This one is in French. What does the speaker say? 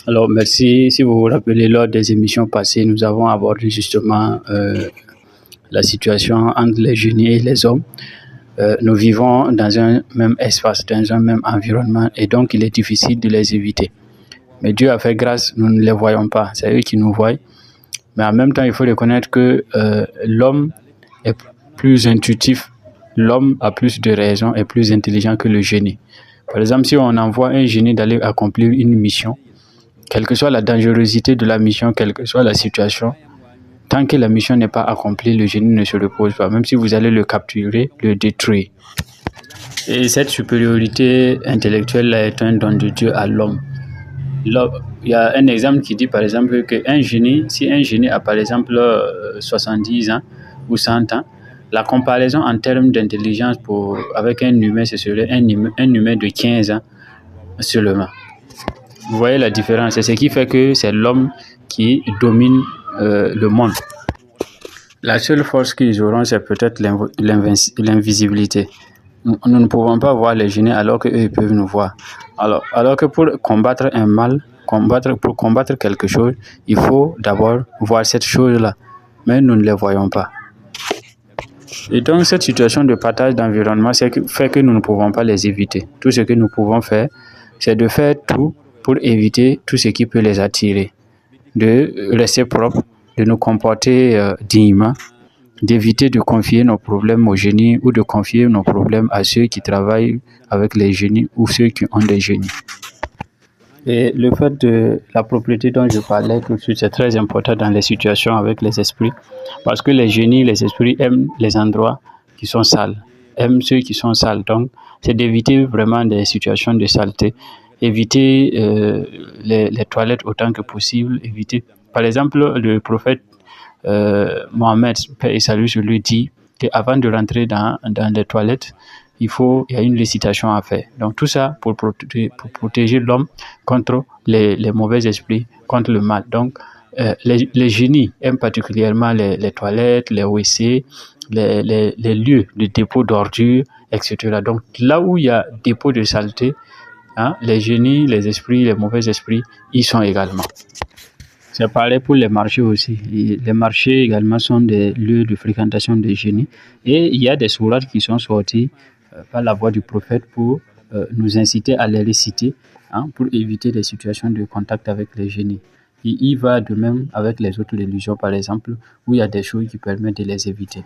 Alors, merci. Si vous vous rappelez, lors des émissions passées, nous avons abordé justement la situation entre les génies et les hommes. Nous vivons dans un même espace, dans un même environnement, et donc il est difficile de les éviter. Mais Dieu a fait grâce, nous ne les voyons pas. C'est eux qui nous voient. Mais en même temps, il faut reconnaître que l'homme est plus intuitif, l'homme a plus de raison et plus intelligent que le génie. Par exemple, si on envoie un génie d'aller accomplir une mission, quelle que soit la dangerosité de la mission, quelle que soit la situation, tant que la mission n'est pas accomplie, le génie ne se repose pas. Même si vous allez le capturer, le détruire. Et cette supériorité intellectuelle est un don de Dieu à l'homme. Il y a un exemple qui dit par exemple qu'un génie, si un génie a par exemple 70 ans ou 100 ans, la comparaison en termes d'intelligence avec un humain, ce serait un humain de 15 ans seulement. Vous voyez la différence, c'est ce qui fait que c'est l'homme qui domine le monde. La seule force qu'ils auront, c'est peut-être l'invisibilité. Nous ne pouvons pas voir les génies alors qu'eux peuvent nous voir. Alors que pour combattre un mal, pour combattre quelque chose, il faut d'abord voir cette chose-là. Mais nous ne les voyons pas. Et donc cette situation de partage d'environnement fait que nous ne pouvons pas les éviter. Tout ce que nous pouvons faire, c'est de faire tout pour éviter tout ce qui peut les attirer. De rester propre, de nous comporter dignement, d'éviter de confier nos problèmes aux génies ou de confier nos problèmes à ceux qui travaillent avec les génies ou ceux qui ont des génies. Et le fait de la propriété dont je parlais tout de suite, c'est très important dans les situations avec les esprits, parce que les génies, les esprits aiment les endroits qui sont sales, aiment ceux qui sont sales. Donc, c'est d'éviter vraiment des situations de saleté, éviter les toilettes autant que possible, éviter. Par exemple, le prophète Mohamed, paix et salut sur lui, dit qu'avant de rentrer dans les toilettes, il y a une récitation à faire. Donc tout ça pour protéger l'homme contre les mauvais esprits, contre le mal. Donc les génies aiment particulièrement les toilettes, les WC, les lieux de dépôt d'ordures, etc. Donc là où il y a dépôt de saleté, les génies, les esprits, les mauvais esprits, ils sont également. C'est pareil pour les marchés aussi. Les marchés également sont des lieux de fréquentation des génies. Et il y a des sourates qui sont sortis par la voix du prophète pour nous inciter à les réciter, pour éviter des situations de contact avec les génies. Et il va de même avec les autres religions, par exemple, où il y a des choses qui permettent de les éviter.